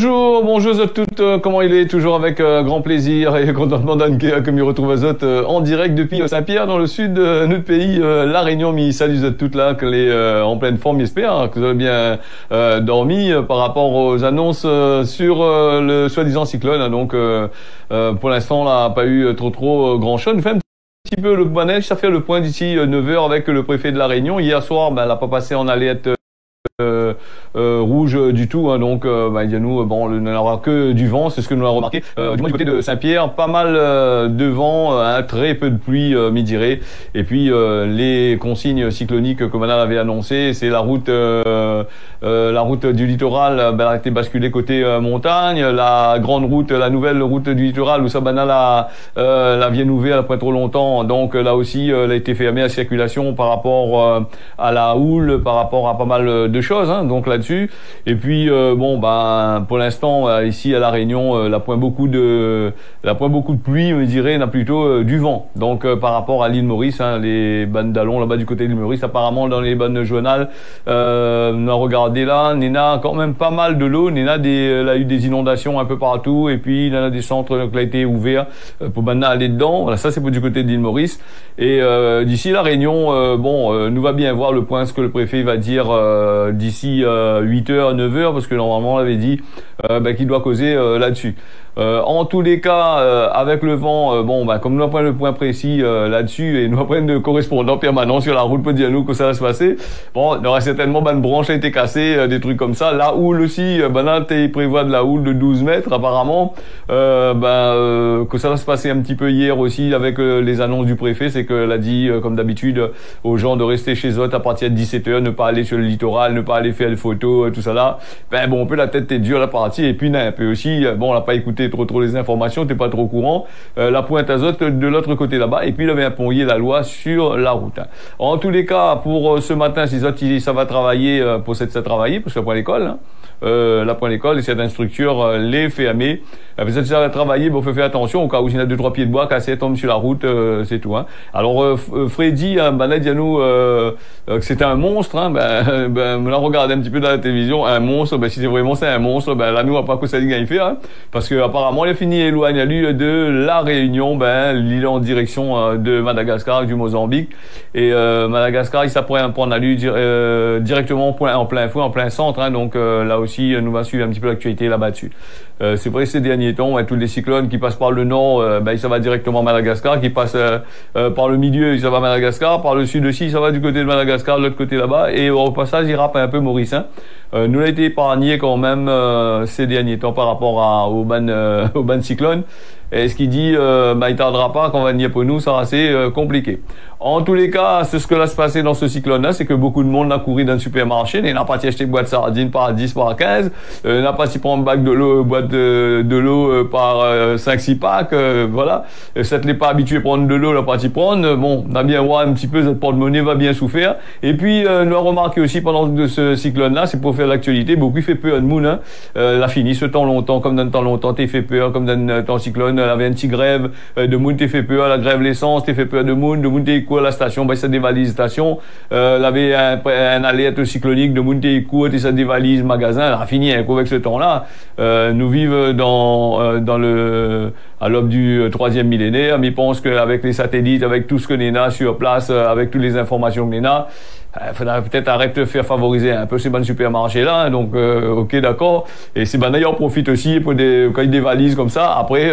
bonjour à toutes, comment il est? Toujours avec grand plaisir et contentement que me retrouve à Zot en direct depuis Saint-Pierre dans le sud de notre pays, La Réunion. Salut Zot toutes là, que les en pleine forme, j'espère, hein, que vous avez bien dormi par rapport aux annonces sur le soi-disant cyclone. Hein, donc pour l'instant, on n'a pas eu trop grand chose. Nous fait un petit peu le manège, ça fait le point d'ici 9h avec le préfet de La Réunion. Hier soir, elle n'a pas passé en alerte rouge du tout, hein, donc il y a nous bon, il n'y aura que du vent, c'est ce que nous avons remarqué du moins du côté de Saint-Pierre, pas mal de vent, très peu de pluie mi-dirée, et puis les consignes cycloniques que Manal avait annoncé, c'est la route du littoral a été basculée côté montagne, la grande route, la nouvelle route du littoral où ça Manal la vient ouverte après trop longtemps, donc là aussi elle a été fermée à circulation par rapport à la houle, par rapport à pas mal de choses, hein, donc là-dessus. Et puis pour l'instant ici à La Réunion, la point beaucoup de pluie, je dirais, n'a plutôt du vent. Donc par rapport à l'île Maurice, hein, les bandes d'Allon là-bas du côté de l'île Maurice, apparemment dans les bandes journales, on a regardé là, Néna quand même pas mal de l'eau. Néna elle a eu des inondations un peu partout, et puis il y en a des centres qui ont été ouverts pour maintenant aller dedans. Voilà, ça c'est pour du côté de l'île Maurice. Et d'ici La Réunion, nous va bien voir le point ce que le préfet va dire d'ici 8h, 9h, parce que normalement on avait dit qu'il doit causer là-dessus. En tous les cas, avec le vent, comme nous apprenons le point précis là-dessus, et nous apprenons de correspondant permanent sur la route pour dire nous que ça va se passer, bon, il y aura certainement une branche a été cassée, des trucs comme ça. La houle aussi, il prévoit de la houle de 12 mètres apparemment, que ça va se passer un petit peu hier aussi avec les annonces du préfet, c'est qu'elle a dit, comme d'habitude, aux gens de rester chez eux à partir de 17h, ne pas aller sur le littoral, ne pas aller faire des photos, tout ça là. Un peu la tête est dure la partie, et puis un peu aussi, on n'a pas écouté trop les informations, t'es pas trop au courant, la pointe azote de l'autre côté là-bas, et puis il avait imposé la loi sur la route. En tous les cas, pour ce matin, si ça va travailler, pour ça travailler, parce que la point l'école, hein. La point l'école et certaines structures les fermer. Peut-être ça va travailler, il faut faire attention au cas où il y a 2-3 pieds de bois cassés tombent sur la route, c'est tout. Hein. Alors Freddy, dit à nous que c'était un monstre. Hein, on a regardé un petit peu dans la télévision, un monstre. Si c'est vraiment c'est un monstre, là nous on va pas que ça dit qu'il fait, hein, parce que apparemment il a fini éloigné lui de La Réunion, l'île en direction de Madagascar, du Mozambique, et Madagascar il s'apprend prendre à lui directement en plein fouet, en plein centre. Hein, donc là aussi nous va suivre un petit peu l'actualité là-bas dessus. C'est vrai ces derniers temps, tous les cyclones qui passent par le nord, ça va directement à Madagascar, qui passent par le milieu, ça va à Madagascar, par le sud aussi, ça va du côté de Madagascar, de l'autre côté là-bas, et au passage, il rappe un peu Maurice. Hein. Nous a été épargné quand même ces derniers temps par rapport au ban cyclone. Et ce qu'il dit, il tardera pas, quand on va venir pour nous, ça sera assez compliqué. En tous les cas, c'est ce que va se passer dans ce cyclone-là, c'est que beaucoup de monde a couru dans le supermarché, n'a pas acheté boîte de sardines par 10, par 15, n'a pas si prendre bac de l'eau, boîte de l'eau par 5-6 packs, voilà. Ça ne l'est pas habitué à prendre de l'eau, là, pas y prendre. On a bien voir un petit peu, cette porte-monnaie va bien souffrir. Et puis, nous avons remarqué aussi pendant ce cyclone-là, c'est pour faire l'actualité, beaucoup fait peur de monde, hein. La fini ce temps longtemps, comme dans le temps longtemps, t'es fait peur, comme dans le temps cyclone, elle avait une petite grève de monde, t'es fait peur, la grève l'essence, t'es fait peur de monde t'es court à la station, ça dévalise station, elle avait un alerte cyclonique de monde t'es court, ça dévalise magasin, elle a fini avec ce temps-là. Nous vivons à l'aube du 3e millénaire, mais je pense qu'avec les satellites, avec tout ce que l'on a sur place, avec toutes les informations que l'on a, il faudrait peut-être arrêter de faire favoriser un peu ces bons supermarchés là, hein, donc ok d'accord, et c'est d'ailleurs profite aussi pour quand ils dévalisent comme ça, après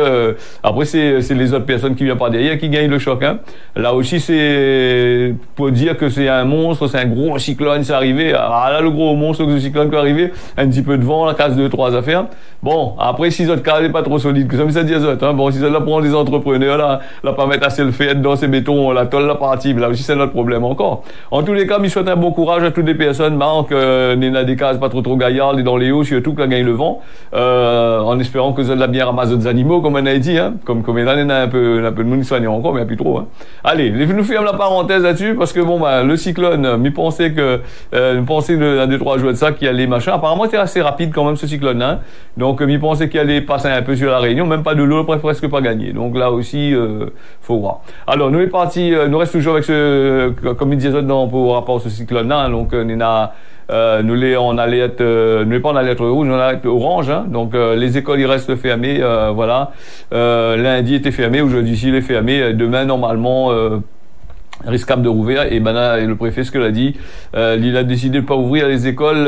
c'est les autres personnes qui viennent par derrière qui gagnent le choc, hein. Là aussi c'est pour dire que c'est un monstre, c'est un gros cyclone, c'est arrivé, là le gros monstre que ce cyclone qui est arrivé, un petit peu de vent, la casse 2-3 affaires, bon après si autres cas n'est pas trop solide, que ça me ça dit aux autres, hein, bon si ça là prend des entrepreneurs là pas mettre assez le fait dans ces bétons, la tôle la partie, là aussi c'est notre problème encore. En tous les cas, je souhaite un bon courage à toutes les personnes, n'a des cases pas trop gaillardes et dans les hauts, surtout que la gagne le vent, en espérant que vous avez la bien ramassé des animaux, comme on a dit, hein, comme il y en a un peu de monde soigné encore, mais il n'y a plus trop, hein. Allez, nous fermons la parenthèse là-dessus, parce que le cyclone, pensait de la 2-3 jours de ça, qui allait machin, apparemment c'était assez rapide quand même ce cyclone, hein. Donc, pensait qu'il allait passer un peu sur La Réunion, même pas de l'eau, presque pas gagné. Donc là aussi, faut voir. Alors, nous est parti, nous reste toujours avec comme il disait pour rapport encore ce cyclone-là, hein, donc on allait être, nous pas en alerte rouge, on allait être orange, hein, donc les écoles ils restent fermées, voilà. Lundi était fermé, aujourd'hui il est fermé, demain normalement risquable de rouvrir, et ben là, le préfet ce que l'a dit, il a décidé de pas ouvrir les écoles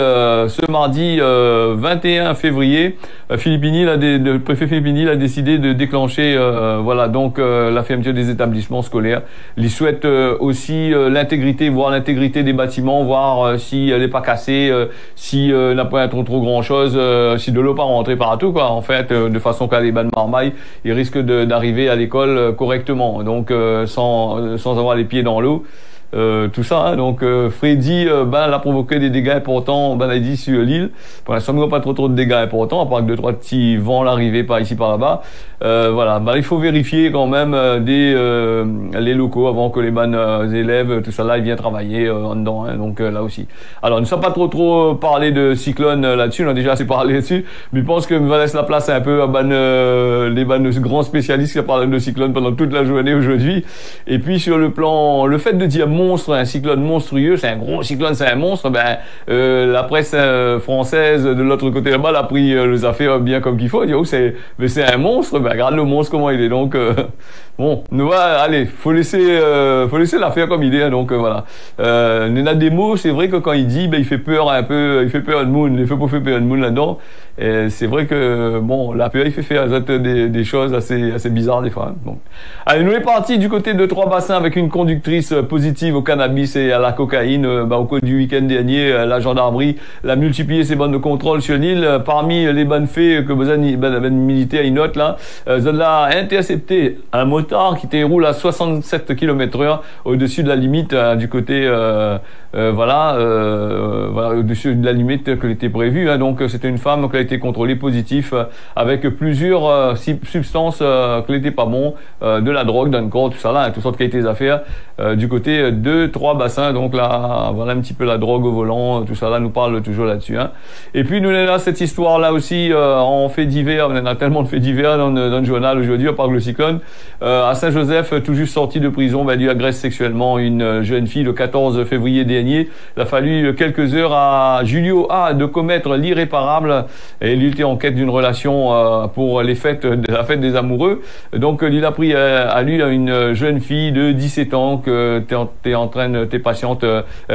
ce mardi 21 février. Le préfet Filippini a décidé de déclencher voilà donc la fermeture des établissements scolaires. Il souhaite aussi l'intégrité, voir l'intégrité des bâtiments, voir si elle n'est pas cassée, si n'a pas trop grand chose, si de l'eau pas rentrée partout quoi. En fait, de façon qu'à les bancs de marmaille, ils risquent d'arriver à l'école correctement, donc sans avoir les pieds dans l'eau, tout ça, hein. Donc Freddy l'a provoqué des dégâts importants, il a dit sur l'île. Pour l'instant, il n'y a pas trop de dégâts importants, à part que 2-3 petits vents l'arrivée par ici par là-bas. Voilà, il faut vérifier quand même les locaux avant que les élèves, tout ça là, ils viennent travailler en dedans, hein. Donc là aussi. Alors, nous ne sommes pas trop parlé de cyclone là-dessus, on a déjà assez parlé là-dessus, mais je pense que me laisse la place un peu à les grands spécialistes qui parlent de cyclone pendant toute la journée aujourd'hui. Et puis sur le fait de dire monstre, un cyclone monstrueux, c'est un gros cyclone, c'est un monstre, la presse française de l'autre côté là-bas a pris les affaires bien comme qu'il faut, dit oh c'est un monstre, regarde le monstre comment il est, donc bon, allez, faut laisser l'affaire comme il est, hein, donc voilà. Il y a des mots, c'est vrai que quand il dit, il fait peur un peu, il fait peur de monde, il fait pas faire peur de monde là-dedans. Et c'est vrai que bon, la peur il fait faire des choses assez bizarres des fois, hein. Bon. Allez, nous est parti du côté de Trois-Bassins avec une conductrice positive au cannabis et à la cocaïne. Au cours du week-end dernier, la gendarmerie l'a multiplié ses bandes de contrôle sur l'île. Parmi les bandes faits que besoin militaire il note là, l'a intercepté un motard qui roule à 67 km/h au-dessus de la limite du côté au-dessus de la limite que était prévue, hein. Donc c'était une femme qui a été contrôlée positif avec plusieurs substances qui n'étaient pas bon, de la drogue, d'un corps, tout ça là, hein, toutes sortes de qualités d'affaires du côté de Trois-Bassins. Donc là, voilà un petit peu la drogue au volant, tout ça là nous parle toujours là-dessus, hein. Et puis nous on a cette histoire là aussi en fait divers, on en a tellement de faits divers dans le journal aujourd'hui, à part le cyclone. À Saint-Joseph, tout juste sorti de prison, il agresse sexuellement une jeune fille le 14 février dernier. Il a fallu quelques heures à Julio A de commettre l'irréparable, et il était en quête d'une relation pour la fête des amoureux. Donc il a pris à lui une jeune fille de 17 ans que t'es patiente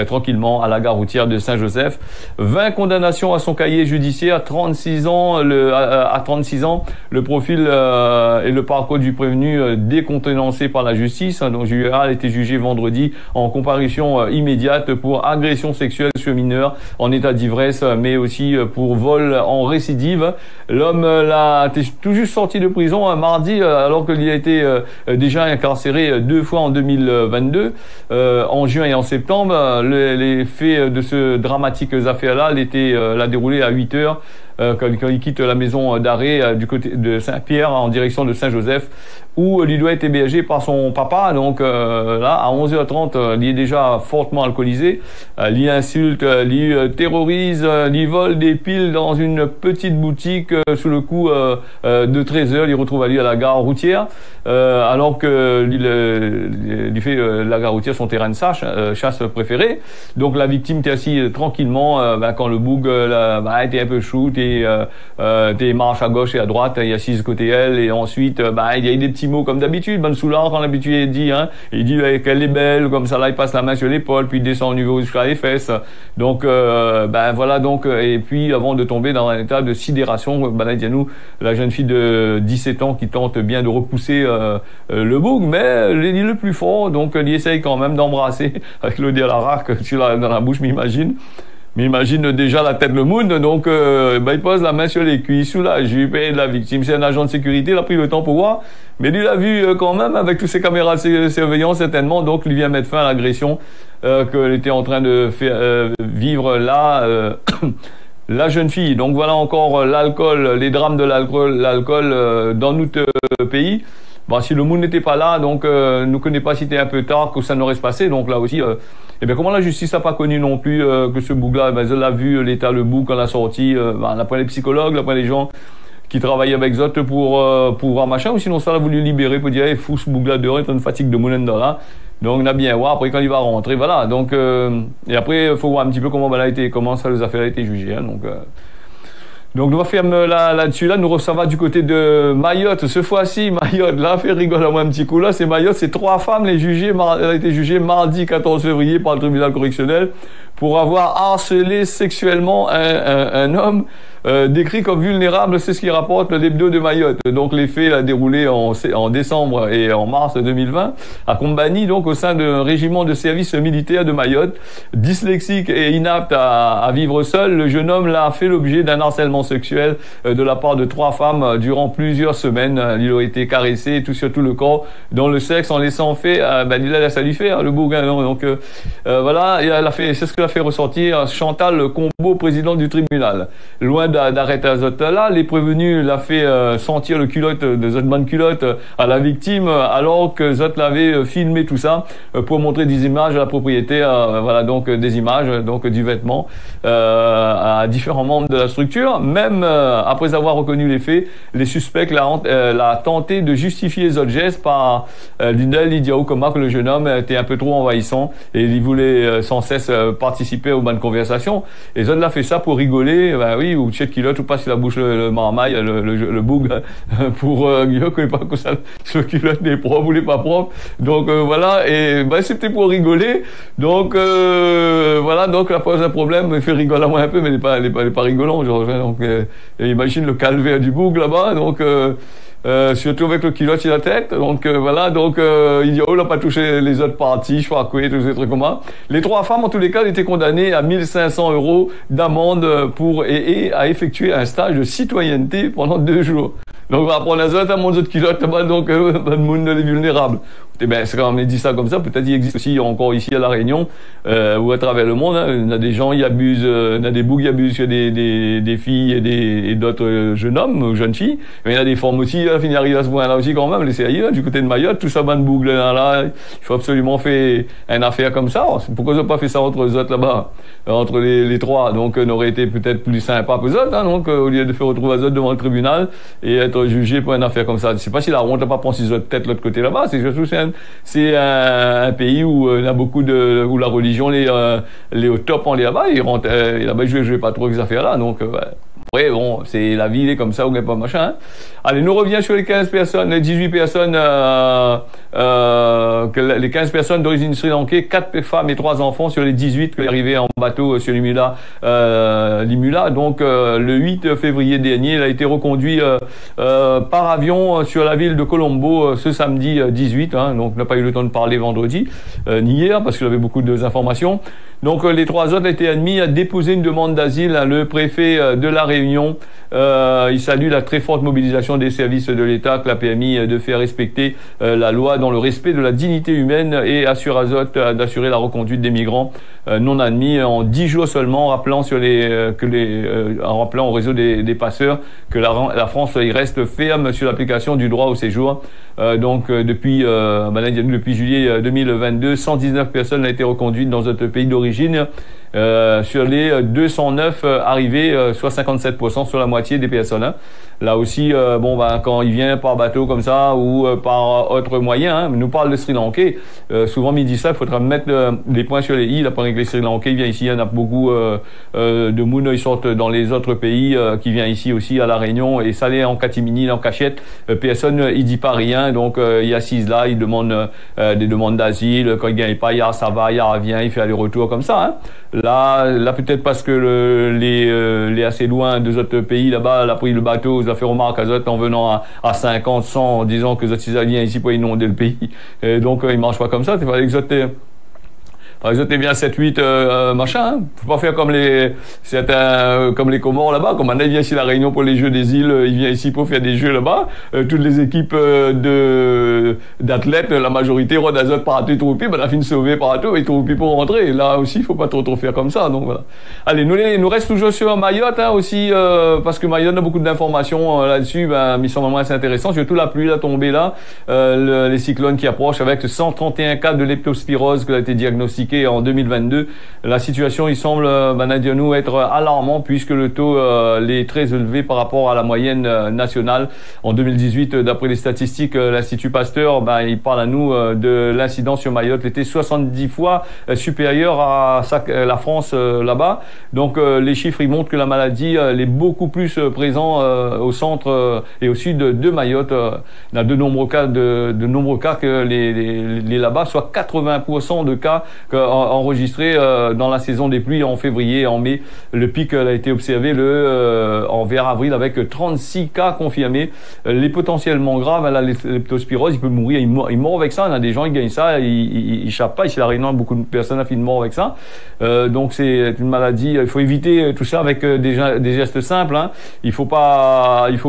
tranquillement à la gare routière de Saint-Joseph. 20 condamnations à son cahier judiciaire, 36 ans à 36 ans, le profil et le parcours du prévenu décontenancé par la justice. Donc Julio A a été jugé vendredi en comparution immédiate pour agression sexuelle sur mineur en état d'ivresse, mais aussi pour vol en récidive. L'homme l'a tout juste sorti de prison un mardi, alors qu'il a été déjà incarcéré 2 fois en 2022, en juin et en septembre. Les faits de ce dramatique affaire-là l'a déroulé à 8 heures. Quand il quitte la maison d'arrêt du côté de Saint-Pierre en direction de Saint-Joseph, où il doit être hébergé par son papa. Donc là, à 11h30, il est déjà fortement alcoolisé. Il insulte, il terrorise, il vole des piles dans une petite boutique sous le coup de 13h. Il retrouve à lui à la gare routière, alors que il fait la gare routière son terrain de chasse préféré. Donc la victime était assise tranquillement quand le boug était un peu chou, t'es marche à gauche et à droite, il est assise côté elle, et ensuite il y a des petits mots comme d'habitude, Ben Soulard quand l'habitude dit, hein, il dit qu'elle est belle, comme ça là il passe la main sur l'épaule, puis il descend au niveau jusqu'à les fesses. Donc voilà, donc et puis avant de tomber dans un état de sidération, nous la jeune fille de 17 ans qui tente bien de repousser le boug, mais il est le plus fort, donc il essaye quand même d'embrasser avec le à la raque dans la bouche, m'imagine déjà la tête le monde, donc il pose la main sur les cuisses, sous la jupe, et la victime, c'est un agent de sécurité, il a pris le temps pour voir, mais il l'a vu quand même avec toutes ces caméras de surveillance certainement, donc il vient mettre fin à l'agression qu'elle était en train de faire vivre là. La jeune fille. Donc voilà encore l'alcool, les drames de l'alcool dans notre pays. Si le monde n'était pas là, donc nous connaît pas si c'était un peu tard que ça n'aurait se passé. Donc là aussi, comment la justice n'a pas connu non plus que ce boug-là, elle l'a vu l'état le boug quand elle a sorti, on a pris les psychologues, on a pris les gens qui travaillaient avec Zot pour voir machin, ou sinon ça l'a voulu libérer pour dire, hey, fou ce boug-là dehors, il y a une fatigue de moulin dans là. Donc on a bien voir après quand il va rentrer, voilà. Donc et après il faut voir un petit peu comment ça les affaires a été jugées. Hein, donc nous referme là-dessus. Là, nous ça va du côté de Mayotte. Ce fois-ci, Mayotte, là, fait rigoler moi un petit coup. Là, c'est Mayotte, c'est 3 femmes elle a été jugée mardi 14 février par le tribunal correctionnel pour avoir harcelé sexuellement un homme décrit comme vulnérable. C'est ce qui rapporte l'hebdo de Mayotte. Donc les faits a déroulé en décembre et en mars 2020 à Combani, donc au sein d'un régiment de service militaire de Mayotte. Dyslexique et inapte à vivre seul, le jeune homme là a fait l'objet d'un harcèlement sexuel de la part de 3 femmes durant plusieurs semaines. Il a été caressé tout sur tout le corps, dans le sexe, en laissant faire, il a laissé lui faire le bougain. Donc voilà, c'est ce que a fait ressortir Chantal Combo, président du tribunal. Loin d'arrêter Zot là, les prévenus l'a fait sentir le culotte de Zotman culotte à la victime, alors que Zot l'avait filmé tout ça pour montrer des images à la propriétaire, voilà, donc des images donc du vêtement à différents membres de la structure. Même après avoir reconnu les faits, les suspects l'a tenté de justifier Zot gestes par l'idée que le jeune homme était un peu trop envahissant et il voulait sans cesse participer aux bonnes conversations. Et Zot l'a fait ça pour rigoler, oui, ou tchet culotte ou pas si la bouche le marmaille, le boug pour que ça, ce culotte n'est propre ou n'est pas propre. Donc voilà, et c'était pour rigoler. Donc voilà, donc la pose un problème, il fait rigoler moi un peu, mais il n'est pas rigolant, genre. Donc imagine le calvaire du boug là-bas, donc surtout avec le culotte sur la tête. Donc voilà, donc il dit n'a pas touché les autres parties, je crois tous ces trucs comme ça. Les 3 femmes en tous les cas étaient condamnées à 1 500 € d'amende et à effectuer un stage de citoyenneté pendant 2 jours. Donc on va prendre les autres à mon autre culotte, donc le monde les vulnérables. C'est quand même dit ça comme ça, peut-être il existe aussi encore ici à La Réunion ou à travers le monde, hein, il y a des gens qui abusent, il y a des bougs qui abusent sur des filles et d'autres jeunes hommes ou jeunes filles, mais il y a des formes aussi, il arrive à ce point là aussi quand même, les sérieux, du côté de Mayotte, tout ça ban de bougs là, il faut absolument faire une affaire comme ça. Pourquoi ils n'ont pas fait ça entre eux autres là-bas, entre les 3, donc on aurait été peut-être plus sympa pour eux autres, hein, donc au lieu de faire retrouver eux autres devant le tribunal et être jugé pour une affaire comme ça. Je sais pas si la honte n'a pas pensé les autres têtes de l'autre côté là-bas, c'est surtout c'est un pays où il y a beaucoup où la religion les au top en là-bas, ils rentrent là-bas, je vais pas trop ces affaires-là, donc après bon, c'est la vie, il est comme ça, ou n'est pas machin. Hein. Allez, nous reviens sur les 15 personnes, les 18 personnes les 15 personnes d'origine sri-lankais, 4 femmes et 3 enfants sur les 18 qui sont arrivés en bateau sur l'Imula. Donc le 8 février dernier, il a été reconduit par avion sur la ville de Colombo ce samedi 18, hein, donc n'a pas eu le temps de parler vendredi ni hier parce qu'il avait beaucoup d'informations. Donc les 3 autres étaient admis à déposer une demande d'asile. Le préfet de La Réunion, il salue la très forte mobilisation des services de l'État que la PMI de faire respecter la loi dans le respect de la dignité humaine et assure à Zot d'assurer la reconduite des migrants non admis en 10 jours seulement, rappelant au réseau des passeurs que la France y reste ferme sur l'application du droit au séjour. Depuis juillet 2022, 119 personnes ont été reconduites dans notre pays d'origine. Sur les 209 arrivés, soit 57%, sur la moitié des personnes. Hein. Là aussi, quand il vient par bateau comme ça ou par autre moyen, hein, nous parle de Sri Lankais. Souvent, il dit ça, il faudra mettre des points sur les i. Là, pendant que les Sri Lankais viennent ici, il y en a beaucoup de Mouna, ils sortent dans les autres pays qui viennent ici aussi à La Réunion et ça, en catimini, en cachette. Personne, il dit pas rien, donc il assise là, il demande des demandes d'asile. Quand il gagne pas, ça va, il revient, il fait aller-retour comme ça. Hein. Là peut-être parce que les assez loin des autres pays là-bas, il a pris le bateau, il a fait remarque à Zot en venant à 50, 100, en disant que Zot vient ici pour inonder le pays. Et donc il marche pas comme ça, il fallait que Zot par exemple, t'es bien 7-8 machin. Hein. Faut pas faire comme les Comores là-bas. Comme on vient ici à La Réunion pour les Jeux des îles, il vient ici pour faire des jeux là-bas. Toutes les équipes d'athlètes, la majorité rôdent à Zot par tout troupi, on a fini sauvé par tout et troupi pour rentrer. Là aussi, il faut pas trop faire comme ça. Donc voilà. Allez, nous reste toujours sur Mayotte hein, aussi parce que Mayotte a beaucoup d'informations là-dessus. Ils sont vraiment assez intéressants. Surtout la pluie, la tombée là, les cyclones qui approchent avec 131 cas de leptospirose qui a été diagnostiqué pratiqué en 2022. La situation, il semble, nous être alarmant puisque le taux est très élevé par rapport à la moyenne nationale. En 2018, d'après les statistiques, l'Institut Pasteur, il parle à nous de l'incidence sur Mayotte était 70 fois supérieure à la France là-bas. Donc les chiffres ils montrent que la maladie elle est beaucoup plus présente au centre et au sud de Mayotte. On a de nombreux cas que les là-bas, soit 80% de cas enregistrés dans la saison des pluies en février et en mai. Le pic a été observé vers avril avec 36 cas confirmés. Les potentiellement graves, la leptospirose, il peut mourir, il meurt avec ça. On a des gens qui gagnent ça, ils échappent pas. Ici, la Réunion, beaucoup de personnes finissent mort avec ça. Donc c'est une maladie. Il faut éviter tout ça avec des gestes simples. Hein. Il faut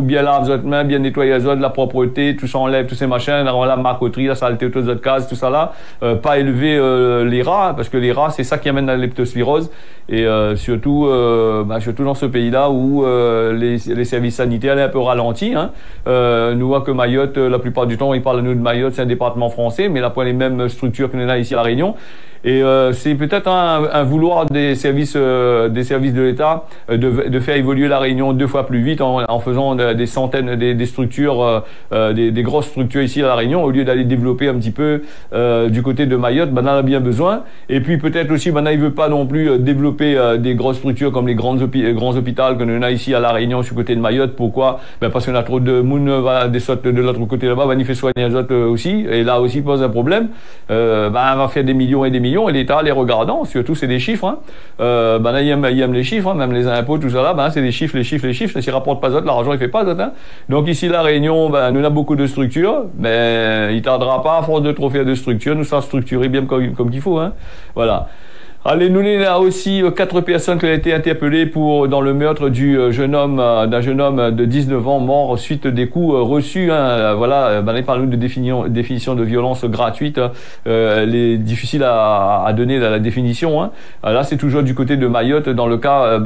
bien laver votre main, bien nettoyer de la propreté, tout ça enlève tous ces machins, la marcoterie, la saleté autour de votre case, tout ça là. Pas élever les rats, parce que les rats, c'est ça qui amène la leptospirose. Et surtout dans ce pays-là où les services sanitaires sont un peu ralentis. Hein. Nous voyons que Mayotte, la plupart du temps, ils parlent à nous de Mayotte, c'est un département français, mais il n'a pas les mêmes structures que nous avons ici à La Réunion. Et c'est peut-être un vouloir des services de l'État de faire évoluer la Réunion 2 fois plus vite en faisant des centaines des structures, des grosses structures ici à la Réunion au lieu d'aller développer un petit peu du côté de Mayotte. On en a bien besoin. Et puis peut-être aussi, il veut pas non plus développer des grosses structures comme les grands hôpitaux que nous avons ici à la Réunion sur le côté de Mayotte. Pourquoi? Parce qu'on a trop de monde des sortes de l'autre côté là-bas, il fait soigner les autres aussi. Et là aussi pose un problème. On va faire des millions et des millions. Et l'État les regardant, surtout c'est des chiffres. Hein. Il aime les chiffres, hein, même les impôts, tout ça là, c'est des chiffres, les chiffres. S'ils rapportent pas d'autres, l'argent il fait pas d'autres. Hein. Donc ici la Réunion, nous avons beaucoup de structures, mais il tardera pas à force de trop faire de structures, nous sommes structurés bien comme qu'il faut. Hein. Voilà. Allez, nous il y a aussi 4 personnes qui ont été interpellées dans le meurtre d'un jeune homme de 19 ans mort suite des coups reçus. Hein. Voilà, il parle de définition de violence gratuite. Elle est difficile à donner la définition. Hein. Là, c'est toujours du côté de Mayotte. Dans le cas,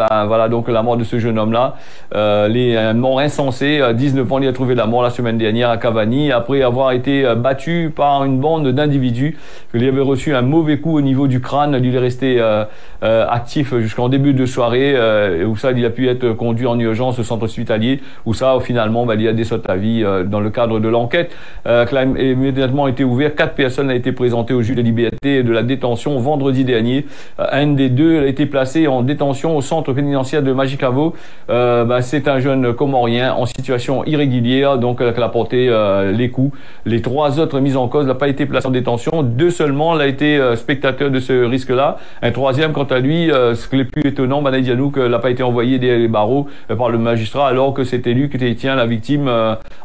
donc la mort de ce jeune homme-là, un mort insensé. 19 ans, il a trouvé la mort la semaine dernière à Cavani après avoir été battu par une bande d'individus. Il avait reçu un mauvais coup au niveau du crâne. Il est resté actif jusqu'en début de soirée où ça il a pu être conduit en urgence au centre hospitalier où ça finalement il a déçu sa vie dans le cadre de l'enquête qui a immédiatement été ouvert. 4 personnes ont été présentées au juge de liberté et de la détention vendredi dernier. Un des deux a été placé en détention au centre pénitentiaire de Majicavo. C'est un jeune comorien en situation irrégulière donc qui a porté les coups. Les 3 autres mis en cause n'ont pas été placés en détention. 2 seulement l'ont été spectateurs de ce risque-là. Un 3e, quant à lui, ce qui est le plus étonnant, il dit à nous qu'il n'a pas été envoyé des barreaux par le magistrat, alors que c'était lui qui était la victime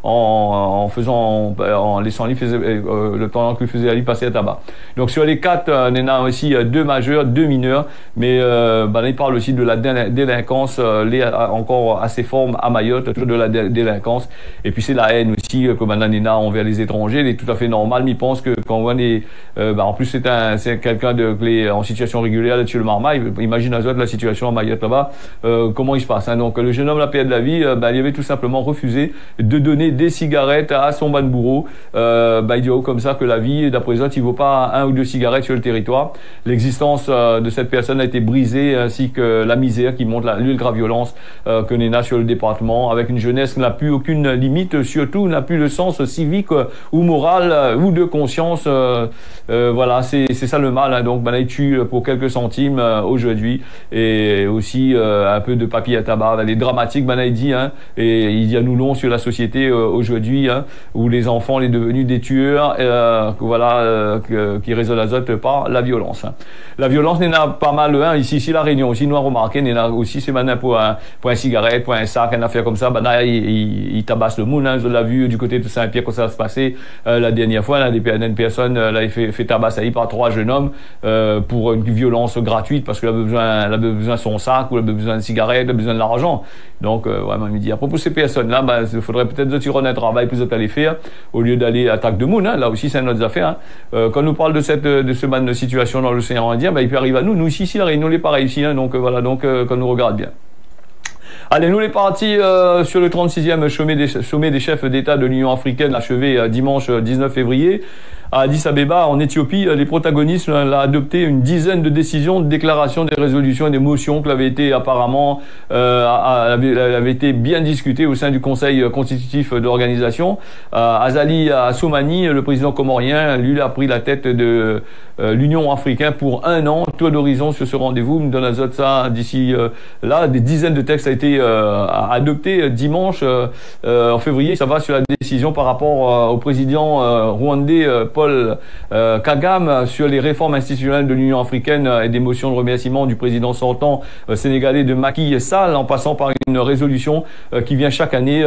en laissant le temps qu'il faisait lui passer à tabac. Donc sur les 4, on a aussi 2 majeurs, 2 mineurs, mais il parle aussi de la délinquance encore assez forme à Mayotte, toujours de la délinquance. Et puis c'est la haine aussi que maintenant on a envers les étrangers. Il est tout à fait normal, mais il pense que quand on voit en plus c'est quelqu'un en situation régulière là-dessus le Marmaille. Imagine à la situation à Mayotte là-bas, comment il se passe. Hein. Donc le jeune homme, la paix de la vie, il avait tout simplement refusé de donner des cigarettes à son ban bourreau. Il dit comme ça que la vie, d'après les autres, il ne vaut pas 1 ou 2 cigarettes sur le territoire. L'existence de cette personne a été brisée, ainsi que la misère qui montre l'ultra-violence que l'on a sur le département, avec une jeunesse qui n'a plus aucune limite, surtout n'a plus le sens civique ou moral ou de conscience. Voilà, c'est ça le mal. Hein. Donc il tue pour quelques centimes aujourd'hui et aussi un peu de papier à tabac. Elle est dramatique, il dit, hein, et il y a nous long sur la société aujourd'hui, hein, où les enfants sont devenus des tueurs, qui résonnent l'azote par la violence. Hein. La violence, il y en a pas mal, hein, ici la Réunion aussi, nous avons remarqué, il y en a aussi, c'est maintenant pour un cigarette, pour un sac, une affaire comme ça, il tabasse le monde, hein, je l'ai vu du côté de Saint-Pierre quand ça se passait la dernière fois, là, une personne là, fait tabasser par 3 jeunes hommes pour une violence gratuite parce qu'elle a besoin de son sac ou elle a besoin de cigarettes, elle a besoin de l'argent. Donc, il me dit, à propos de ces personnes-là, il faudrait peut-être tirer un travail plus à les faire au lieu d'aller attaque de monde. Hein. Là aussi, c'est une autre affaire. Hein. Quand on nous parle de ce man de situation dans l'océan Indien, il peut arriver à nous. Nous ici, la Réunion, les pareil ici. Hein. Donc, qu'on nous regarde bien. Allez, nous les partis sur le 36e sommet des chefs d'État de l'Union africaine achevé dimanche 19 février. à Addis Abeba, en Éthiopie, les protagonistes ont adopté une dizaine de décisions, de déclarations, des résolutions et des motions qui avaient été apparemment avaient été bien discutées au sein du Conseil constitutif de l'organisation. Azali Assoumani, le président comorien, lui a pris la tête de l'Union africaine pour 1 an, tour d'horizon sur ce rendez-vous. Me donne azote ça d'ici là. Des dizaines de textes ont été adoptés dimanche en février. Ça va sur la décision par rapport au président rwandais Paul Kagame sur les réformes institutionnelles de l'Union africaine et des motions de remerciement du président sortant sénégalais de Macky Sall, en passant par une résolution qui vient chaque année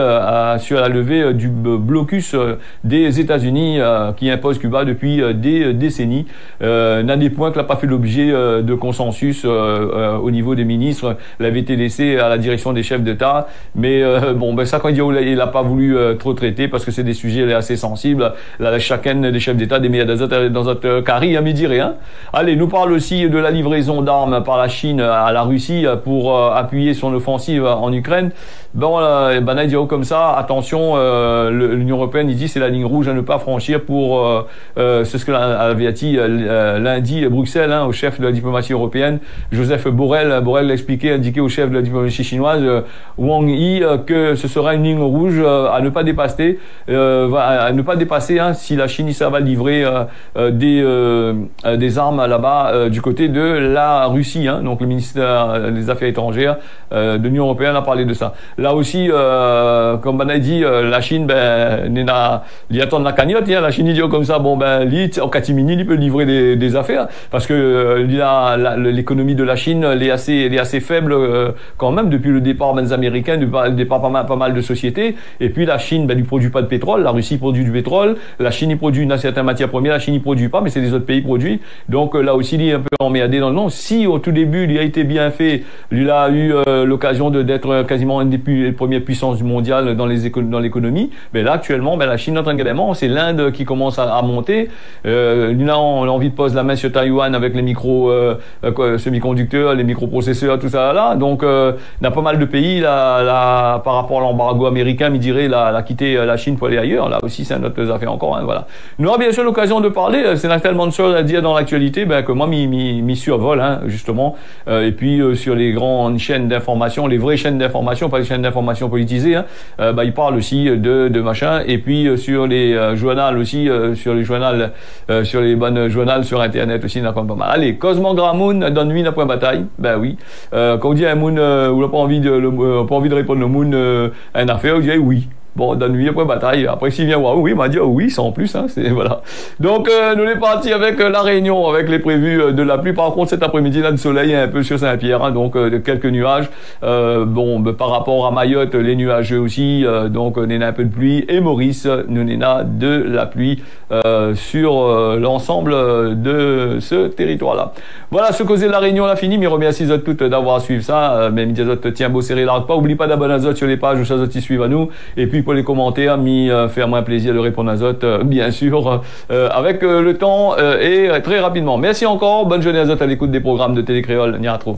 sur la levée du blocus des États-Unis qui impose Cuba depuis des décennies. L'un des points qui n'a pas fait l'objet de consensus au niveau des ministres l'avait été laissé à la direction des chefs d'État, mais bon, ben ça, quand il n'a pas voulu trop traiter parce que c'est des sujets assez sensibles. Là, chacun des chefs d'État des meilleurs dans notre carré à midi rien. Allez, nous parle aussi de la livraison d'armes par la Chine à la Russie pour appuyer son offensive en Ukraine. Bon, ben, dit comme ça, attention, l'Union européenne, il dit c'est la ligne rouge à ne pas franchir pour c'est ce que avait dit lundi Bruxelles au chef de la diplomatie européenne, Joseph Borrell. Borrell l'a expliqué, indiqué au chef de la diplomatie chinoise, Wang Yi, que ce sera une ligne rouge à ne pas dépasser, si la Chine ça va livrer des armes là-bas du côté de la Russie. Donc le ministère des Affaires étrangères de l'Union européenne a parlé de ça. Là aussi, comme on a dit, la Chine, il attend la cagnotte. La Chine dit comme ça, bon au catimini, il peut livrer des affaires parce que l'économie de la Chine, elle est assez faible quand même depuis le départ des Américains, depuis le départ pas mal de sociétés. Et puis la Chine, ne produit pas de pétrole. La Russie produit du pétrole. La Chine, il produit une certaine matière première. La Chine, il produit pas, mais c'est les autres pays qui produisent. Donc là aussi, il est un peu emmerdé dans le nom. Si au tout début, il a été bien fait, il a eu l'occasion d'être quasiment une des premières puissances du mondial dans l'économie. Mais là, actuellement, la Chine est en train de gagner. C'est l'Inde qui commence à monter. Là, on a envie de poser la main sur Taïwan avec les semi-conducteurs, les microprocesseurs, tout ça là. Donc, il y a pas mal de pays là, par rapport à l'embargo américain, il dirait la quitter la Chine pour aller ailleurs. Là aussi, c'est une autre affaire encore. Voilà. Nous aurons bien sûr l'occasion de parler. C'est tellement de choses à dire dans l'actualité, que moi, m'y survole, justement. Et puis sur les grandes chaînes d'information, les vraies chaînes d'information, pas les chaînes d'information politisées. Il parle aussi de machin. Et puis sur les journaux aussi, sur les bonnes journaux sur Internet aussi, il y en a quand même pas mal. Allez, Cosmo Gramoun donne nuit d'un point bataille. Oui. Quand on dit à un Moon, on n'a pas envie de répondre au Moon à une affaire, on dit oui. Bon, donne nuit après bataille. Après, s'il vient voir, oui, il m'a dit oui, sans plus. Voilà. Donc, nous sommes partis avec la Réunion, avec les prévus de la pluie. Par contre, cet après-midi, là, le soleil est un peu sur Saint-Pierre, donc quelques nuages. Par rapport à Mayotte, les nuageux aussi. Donc, on a un peu de pluie. Et Maurice, nous avons de la pluie sur l'ensemble de ce territoire-là. Voilà, ce causé de la Réunion, on a fini. Mais remercie toutes d'avoir suivi ça. Même tiens, beau serré l'arc pas. Oublie pas d'abonner à sur les pages où ça suivent à nous. Et puis, pour les commentaires, faire moins plaisir de répondre à Zot, bien sûr, avec le temps et très rapidement. Merci encore. Bonne journée à Zot à l'écoute des programmes de Télé Créole. On y retrouve.